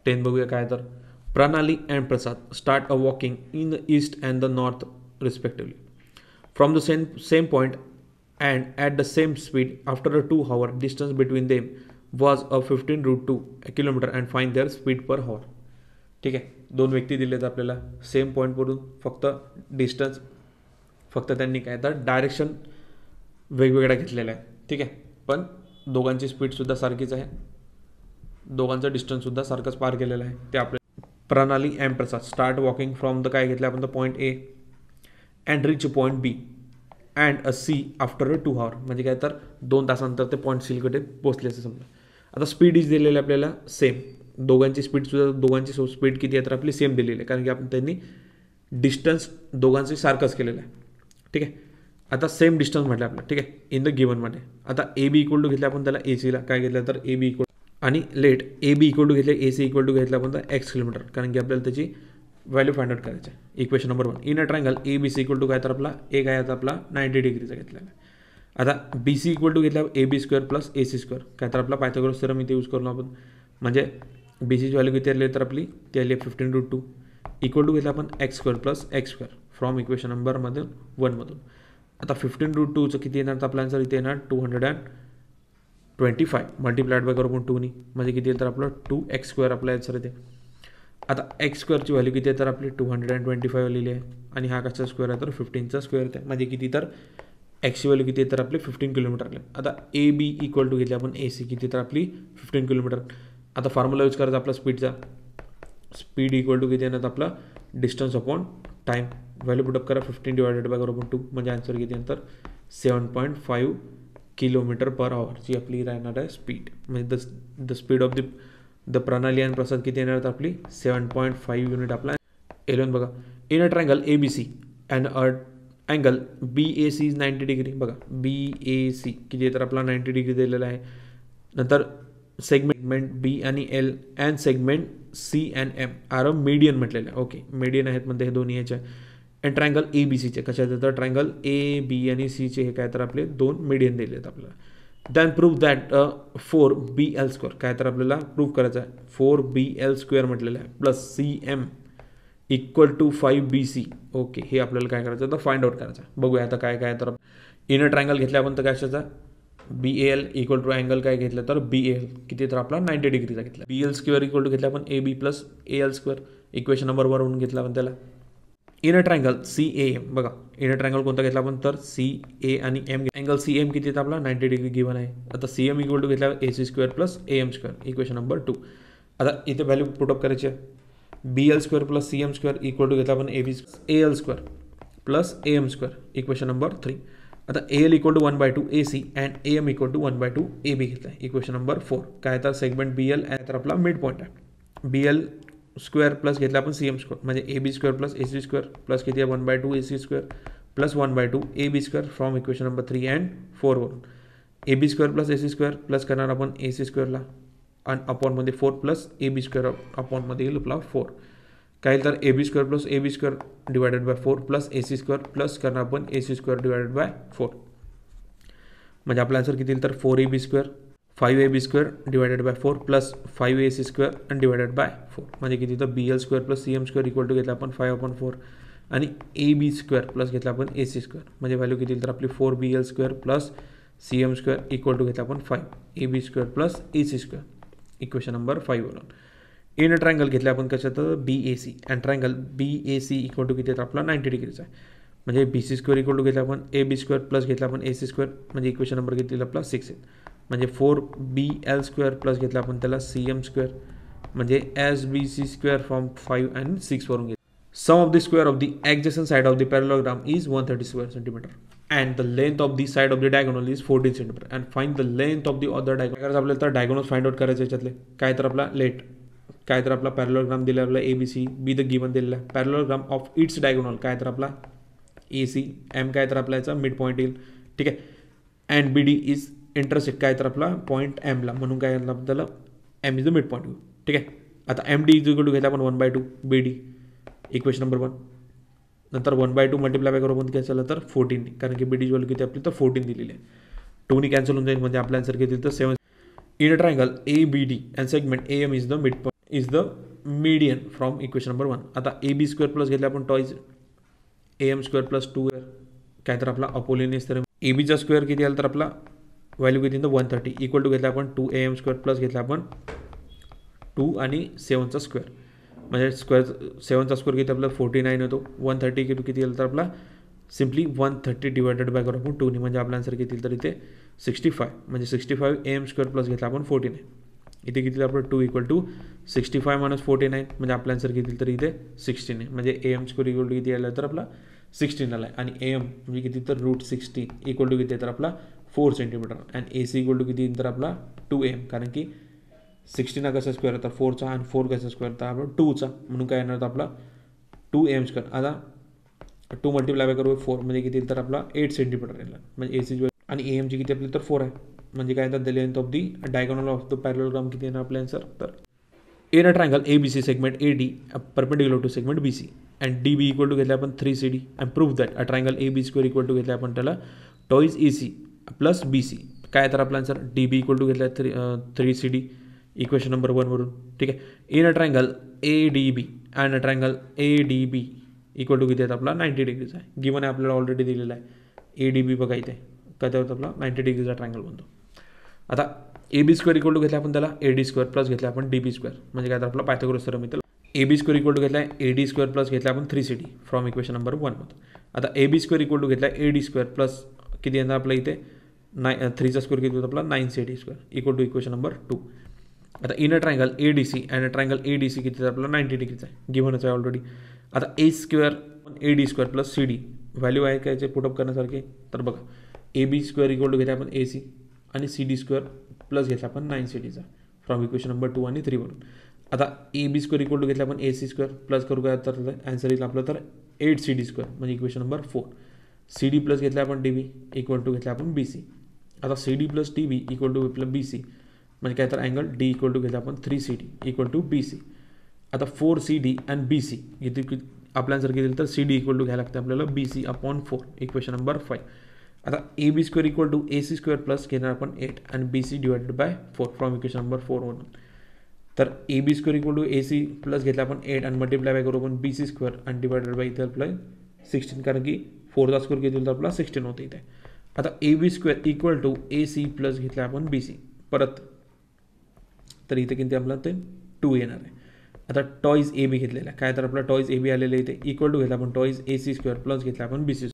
10 बघूया काय तर. Pranali and Prasad start a walking in the east and the north respectively from the same point and at the same speed. After a 2 hour distance between them was a 15.2 kilometer and find their speed per hour. ठीक आहे, दोन व्यक्ती दिलेत आपल्याला same पॉईंटवरून, फक्त distance, फक्त त्यांनी काय तर डायरेक्शन वेगवेगळ्या घेतलेल्या आहे. ठीक आहे, पण दोघांची स्पीडसुद्धा सारखीच आहे, दोघांचं डिस्टन्ससुद्धा सारखंच पार केलेलं आहे. ते आपल्या Pranali and Prasad start walking from the काय घेतलं आपण the point A and reach point B and a C after 2 hour. म्हणजे काय तर 2 तासानंतर ते पॉईंट सीकडे पोहोचले असं समजा. आता स्पीड इज दिलेली आपल्याला सेम, दोघांची स्पीडसुद्धा, दोघांची स्पीड किती आहे तर आपली सेम दिलेली आहे, कारण की आपण त्यांनी डिस्टन्स दोघांचे सारखंच केलेलं आहे. ठीक आहे, आता सेम डिस्टन्स म्हटलं आपलं. ठीक आहे, इन द गिवनमध्ये आता ए बी इक्वल टू घेतलं आपण त्याला ए सीला काय घेतलं तर ए बी इक्वल, आणि let A B equal to घेतले ए सी इक्वल टू घेतलं आपण तर एक्स किलोमीटर, कारण की आपल्याला त्याची व्हॅल्यू फाइंड आउट करायची आहे. Equation number 1 in a triangle A B C equal to काय तर आपला ए काय आता आपला 90 डिग्रीचा घेतलेला आहे. आता बी सी इक्वल टू घेतला A B square plus A C square, काय तर आपला पायथागोरस थेरम इथे यूज करून आपण, म्हणजे बी सीची व्हॅल्यू किती आली तर आपली ती आली 15.2 इक्वल टू घेतला आपण x square plus x square from equation नंबरमधून 1मधून. आता 15.2चं किती येणार तर आपला आन्सर इथे येणार 225 मल्टिप्लाइड बाय करू आपण 2नी, म्हणजे किती येईल तर आपलं 2x स्क्वेअर आपला आन्सर येते. आता एक्स स्क्वेअरची व्हॅल्यू किती आहे तर आपली 225 लिहिली आहे, आणि हा कसा स्क्वेअर आहे तर 15चा स्क्वेअर येते, म्हणजे किती तर एक्सची व्हॅल्यू किती आहे तर आपली 15 किलोमीटर आले. आता ए बी इक्वल टू घेतली आपण ए सी किती तर आपली 15 किलोमीटर. आता फॉर्म्युला यूज करायचा आपला स्पीडचा, स्पीड इक्वल टू किती येणार आपला distance upon time, value put up करा 15 डिवायडेड बाय करू आपण 2, म्हणजे आन्सर किती नंतर 7.5 किलोमीटर पर आवर ची आपली राहणार आहे स्पीड. म्हणजे द स्पीड ऑफ द प्रणाली आणि प्रसाद किती येणार तर आपली 7.5 युनिट आपला. 11 बघा, in a triangle A B C and angle B A C is 90 degree. बघा बी ए सी किती आहे तर आपला 90 डिग्री दिलेला आहे. नंतर सेगमेंट बी आणि L and segment C and M are a median म्हटलेलं आहे. ओके, मीडियन आहेत म्हणजे हे दोन्ही याचे. अँड ट्रायंगल ए बी सीचे कशाचे तर ट्रायंगल ए बी आणि सीचे हे काय तर आपले 2 मीडियन दिले आहेत आपल्याला. Than prove that 4BL square काय तर आपल्याला प्रूव्ह करायचं आहे. 4BL स्क्वेअर म्हटलेलं आहे plus CM equal to 5BC. Okay, हे आपल्याला काय करायचं तर फाइंड आउट करायचं आहे. बघूया आता काय काय तर इनर ट्रायंगल घेतला आपण तर कशाचा BAL इक्वल टू अँगल काय घेतलं तर BAL किती तर आपला 90 डिग्रीचा घेतला. BL स्क्वेअर इक्वल टू घेतला आपण AB plus AL square, equation number 1 म्हणून घेतला आपण त्याला. इनर ट्रायंगल CAM बघा, इनर ट्रायंगल कोणता घेतला आपण तर CA आणि M. अँगल CM किती तर आपला 90 डिग्री गिवन आहे. आता CM इक्वल टू घेतला AC square plus AM square, equation number 2. आता इथे व्हॅल्यू पुटअप करायची आहे. BL square plus CM square equal to घेतला आपण AB AL square plus AM square, equation number 3. आता AL equal to 1/2 AC and AM equal to 1/2 AB घेतला आहे, equation number 4. काय तर सेगमेंट BL तर आपला मिड पॉईंट आहे. BL स्क्वेअर प्लस घेतला आपण CM स्क्वेअर, म्हणजे AB square plus AC square plus किती आहे 1/2 AC square plus 1/2 AB square from equation number 3 and 4 वरून. AB square plus AC square plus करणार आपण AC स्क्वेअरला आणि अपॉनमध्ये 4 प्लस AB स्क्वेअर अपॉनमध्ये येईल आपला 4. काय तर AB square plus AB square divided by 4 plus AC square plus करणार आपण AC स्क्वेअर डिवायडेड बाय 4, म्हणजे आपला आन्सर किती येईल तर 4AB square 5AB square divided by 4 plus 5AC square आणि डिवायडेड बाय 4, म्हणजे किती तर BL square plus CM square equal to घेतला आपण 5/4 आणि AB स्क्वेअर प्लस घेतला आपण AC स्क्वेअर, म्हणजे व्हॅल्यू किती येईल तर आपली 4BL square plus CM square equal to घेतला आपण 5AB square plus AC square, equation number 5 वरून. इन ट्रायंगल घेतला आपण कशात तर BAC and triangle BAC equal to किती तर आपला 90 डिग्रीचा आहे, म्हणजे BC स्क्वेअर इक्वल टू घेतला आपण AB स्क्वेअर प्लस घेतला आपण AC स्क्वेअर, म्हणजे इक्वेशन नंबर किती आपला 6 आहे. म्हणजे 4BL स्क्वेअर प्लस घेतला आपण त्याला CM स्क्वेअर, म्हणजे SBC स्क्वेअर फ्रॉम 5 आणि 6 वरून घेतला. Sum of the square of the adjacent side of the parallelogram is 130 square centimetre and the length of the side of the diagonal is 14 centimetre and find the length of the other diagonal. आपल्याला तर diagonal find out करायचं याच्यातले. काय तर आपला late काय तर आपला पॅरलोग्राम दिला आपला ABC बी द गिवन दिलेला आहे. पॅरलोग्राम ऑफ इट्स डायगोनल काय तर आपला AC M काय तर आपला याचा मिड पॉईंट येईल. ठीक आहे, अँड BD इज इंटरसेक्ट काय तर आपला पॉईंट Mला, म्हणून काय त्याला M is the mid point घेऊ. ठीक आहे, आता MD इज इक्वल टू घेतला आपण 1/2 BD, इक्वेशन नंबर 1. नंतर 1/2 मल्टिप्लाय बाय करू आपण काय झालं तर 14, कारण की BD व्हॅल्यू किती आपली तर 14 दिलेली आहे. 2नी कॅन्सल होऊन जाईल, म्हणजे आपल्या आन्सर किती तर 7. In triangle ABD and segment AM is the mid point is the median from equation number 1. आता ए बी स्क्वेअर प्लस घेतला आपण twice A M square plus 2 काय तर आपला अपोलिनियस थेरम. ए बीचा स्क्वेअर किती आला तर आपला व्हॅल्यू किती तर 130 इक्वल टू घेतला आपण 2 AM स्क्वेअर प्लस घेतला आपण 2 आणि 7चा स्क्वेअर म्हणजे स्क्वेअर 7चा स्क्वेअर किती आपला 49 होतो. 130 किती आलं तर आपला सिम्पली 130 डिवायडेड बाय करू आपण 2 म्हणजे आपला आन्सर किती तर इथे 65 म्हणजे 65 AM स्क्वेअर प्लस घेतला आपण 49. इथे किती आपलं 2 इक्वल टू 65 मायनस 49 म्हणजे आपला आन्सर किती तर इथे 16 आहे. म्हणजे AM स्क्वेअर इक्वल टू किती आला तर आपला 16 आला आहे. आणि AM म्हणजे किती तर √16 इक्वल टू किती तर आपला 4 सेंटीमीटर. आणि AC इक्वल टू किती तर आपला 2AM कारण की 16 हा कसा स्क्वेअर होता 4चा आणि 4 कसा स्क्वेअर होता आपला 2चा म्हणून काय येणार होता आपला 2AM स्क्वेअर. आता 2 मल्टिप्लाय बाय करू 4 म्हणजे किती तर आपला 8 सेंटीमीटर येणार म्हणजे AC आणि AM ची किती आपली तर 4 आहे म्हणजे काय येतात the length of the diagonal of the parallelogram किती येणार आपल्या आन्सर तर in a triangle ABC segment AD perpendicular to segment BC and DB equal to घेतले आपण 3CD and prove that a triangle AB square equal to घेतले आपण त्याला toys AC plus BC काय तर आपला आन्सर DB इक्वल टू घेतला 3CD equation number 1 वरून. ठीक आहे. In a triangle ADB and a triangle ADB equal to किती आहेत आपला 90 डिग्रीज आहे. गिवन आहे आपल्याला ऑलरेडी दिलेला आहे. ADB बघा इथे काय होतं आपला 90 डिग्रीचा ट्रायंगल बनतो. आता AB स्क्वेअर इक्वल टू घेतला आपण त्याला AD स्क्वेअर प्लस घेतला आपण DB स्क्वेअर म्हणजे काय तर आपला पायथागोरस थेरम येतो. AB स्क्वेअर इक्वल टू घेतला AD स्क्वेअर प्लस घेतला आपण 3CD फ्रॉम इक्वेशन नंबर 1 मध्ये. आता AB स्क्वेअर इक्वल टू घेतला AD स्क्वेअर प्लस किती येणार आपल्या इथे 3चा स्क्वेअर किती होता आपला 9CD square equal to equation number 2. आता in a triangle ADC and a triangle ADC किती आपला 90 डिग्रीचा आहे गिव्हनच आहे ऑलरेडी. आता A square AD square plus CD value आहे काय पुटअप करण्यासारखे तर बघा AB स्क्वेअर इक्वल टू घेतला आपण AC आणि CD स्क्वेअर प्लस घेतला आपण 9CDचा फ्रॉम इक्वेशन नंबर 2 आणि 3 वरून. आता AB स्क्वेअर इक्वल टू घेतला आपण AC स्क्वेअर प्लस करू काय तर आन्सर येईल आपलं तर 8CD स्क्वेअर म्हणजे इक्वेशन नंबर 4. CD प्लस घेतला आपण DB इक्वल टू घेतला आपण BC. आता CD plus DB equal to आपलं BC म्हणजे काय तर अँगल D इक्वल टू घेतला आपण 3CD इक्वल टू BC. आता 4CD अँड BC इथे आपल्या आन्सर किती तर CD इक्वल टू घ्यायला लागतं आपल्याला BC अपॉन 4 इक्वेशन नंबर 5. आता AB square equal to AC square plus घेणार आपण 8 आणि BC divided by 4 from equation number 4 वरून. तर AB square equal to AC plus घेतला आपण 8 आणि मल्टिप्लाय बाय करू आपण BC स्क्वेअर आणि डिवायडेड बाय इथे आपलं 16 कारण की 4चा स्क्वेअर किती होता आपला 16 होतं इथे. आता AB square equal to AC plus घेतला आपण BC परत तर इथे किती आपला ते 2 येणार आहे. आता टॉईज AB घेतलेला काय तर आपला टॉईज AB आलेला इथे इक्वल टू घेतला आपण टॉईज AC स्क्वेअर प्लस घेतला आपण BC